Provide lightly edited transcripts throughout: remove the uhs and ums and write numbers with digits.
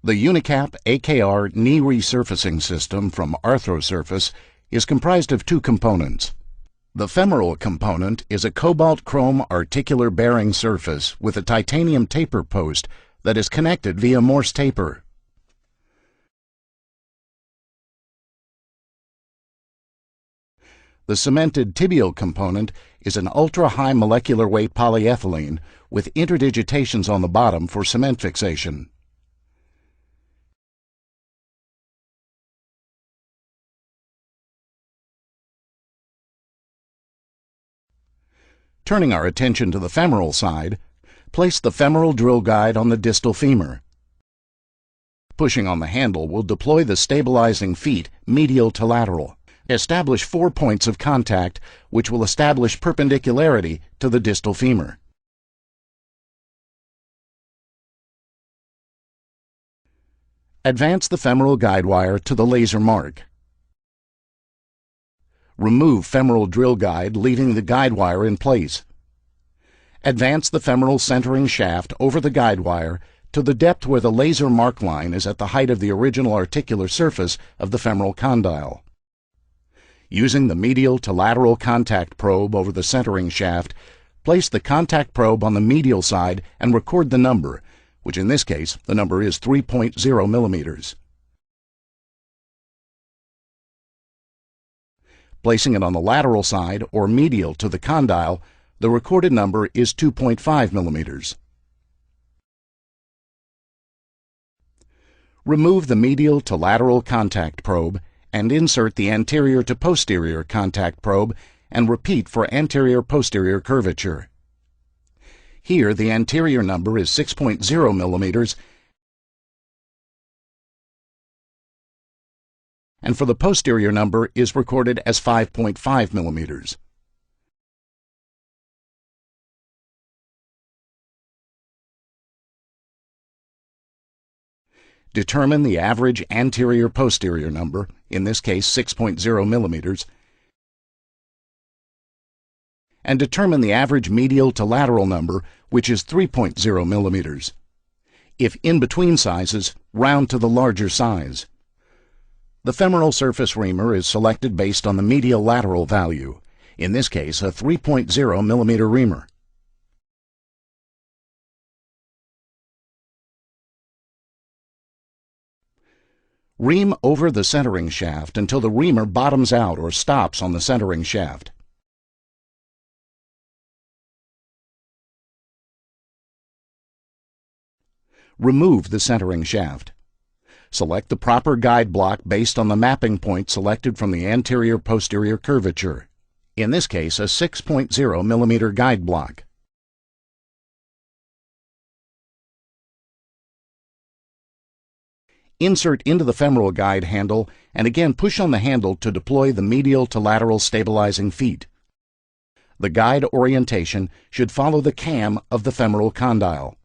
The UniCAP AKR knee resurfacing system from Arthrosurface is comprised of two components. The femoral component is a cobalt chrome articular bearing surface with a titanium taper post that is connected via Morse taper. The cemented tibial component is an ultra-high molecular weight polyethylene with interdigitations on the bottom for cement fixation. Turning our attention to the femoral side, place the femoral drill guide on the distal femur. Pushing on the handle will deploy the stabilizing feet medial to lateral. Establish 4 points of contact which will establish perpendicularity to the distal femur. Advance the femoral guide wire to the laser mark. Remove femoral drill guide, leaving the guide wire in place. Advance the femoral centering shaft over the guide wire to the depth where the laser mark line is at the height of the original articular surface of the femoral condyle. Using the medial to lateral contact probe over the centering shaft, place the contact probe on the medial side and record the number, which in this case the number is 3.0 millimeters. Placing it on the lateral side or medial to the condyle, the recorded number is 2.5 millimeters. Remove the medial to lateral contact probe and insert the anterior to posterior contact probe and repeat for anterior-posterior curvature. Here the anterior number is 6.0 millimeters and for the posterior number is recorded as 5.5 millimeters. Determine the average anterior-posterior number, in this case 6.0 millimeters, and determine the average medial to lateral number, which is 3.0 millimeters. If in between sizes, round to the larger size. The femoral surface reamer is selected based on the medial lateral value, in this case a 3.0 millimeter reamer. Ream over the centering shaft until the reamer bottoms out or stops on the centering shaft. Remove the centering shaft. Select the proper guide block based on the mapping point selected from the anterior-posterior curvature, in this case a 6.0 millimeter guide block. Insert into the femoral guide handle and again push on the handle to deploy the medial to lateral stabilizing feet. The guide orientation should follow the cam of the femoral condyle.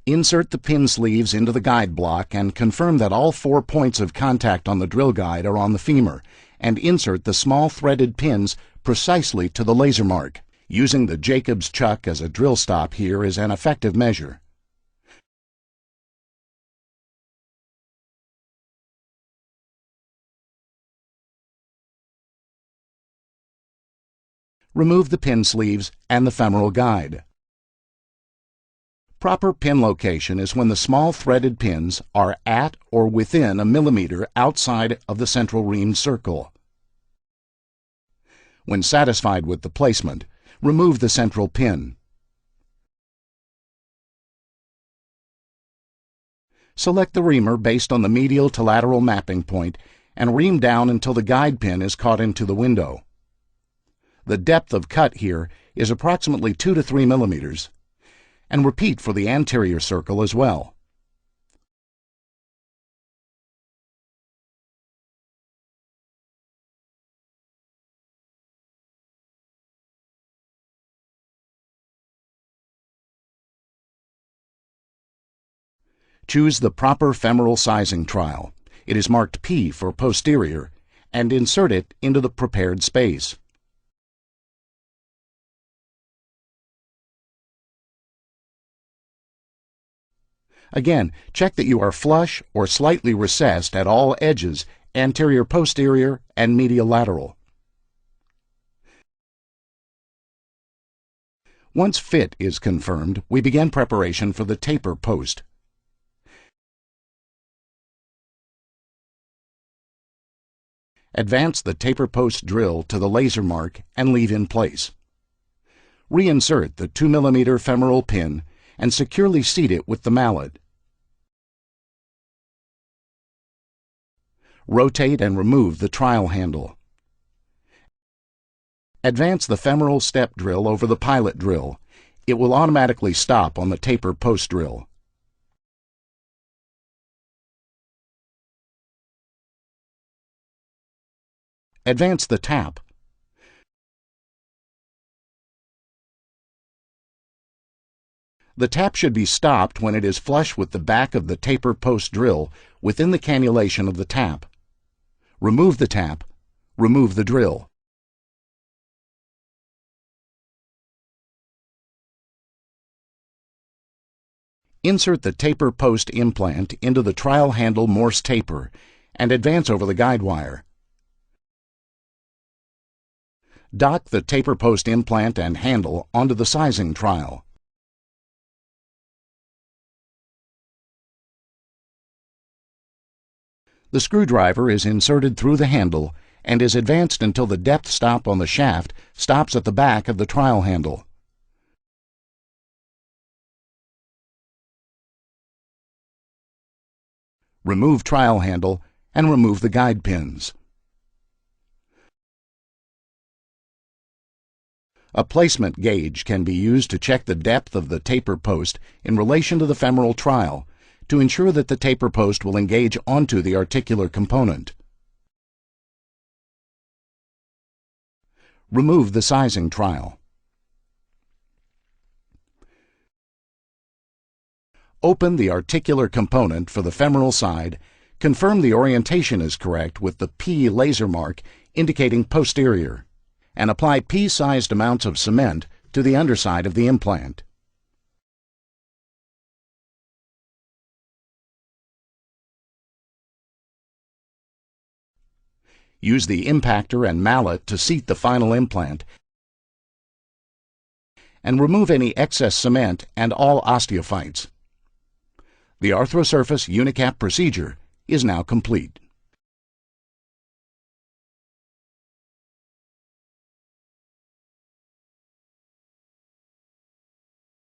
Insert the pin sleeves into the guide block and confirm that all 4 points of contact on the drill guide are on the femur, and insert the small threaded pins precisely to the laser mark. Using the Jacob's chuck as a drill stop here is an effective measure. Remove the pin sleeves and the femoral guide. Proper pin location is when the small threaded pins are at or within a millimeter outside of the central reamed circle. When satisfied with the placement, remove the central pin. Select the reamer based on the medial to lateral mapping point and ream down until the guide pin is caught into the window. The depth of cut here is approximately 2 to 3 millimeters, and repeat for the anterior circle as well. Choose the proper femoral sizing trowel. It is marked P for posterior, and insert it into the prepared space. Again, check that you are flush or slightly recessed at all edges, anterior, posterior, and medial lateral. Once fit is confirmed, we begin preparation for the taper post. Advance the taper post drill to the laser mark and leave in place. Reinsert the 2 mm femoral pin and securely seat it with the mallet. Rotate and remove the trial handle. Advance the femoral step drill over the pilot drill. It will automatically stop on the taper post drill. Advance the tap. The tap should be stopped when it is flush with the back of the taper post drill within the cannulation of the tap. Remove the tap. Remove the drill. Insert the taper post implant into the trial handle Morse taper and advance over the guide wire. Dock the taper post implant and handle onto the sizing trial. The screwdriver is inserted through the handle and is advanced until the depth stop on the shaft stops at the back of the trial handle. Remove trial handle and remove the guide pins. A placement gauge can be used to check the depth of the taper post in relation to the femoral trial to ensure that the taper post will engage onto the articular component. Remove the sizing trial. Open the articular component for the femoral side, confirm the orientation is correct with the P laser mark indicating posterior, and apply pea-sized amounts of cement to the underside of the implant. Use the impactor and mallet to seat the final implant and remove any excess cement and all osteophytes. The Arthrosurface UniCAP procedure is now complete.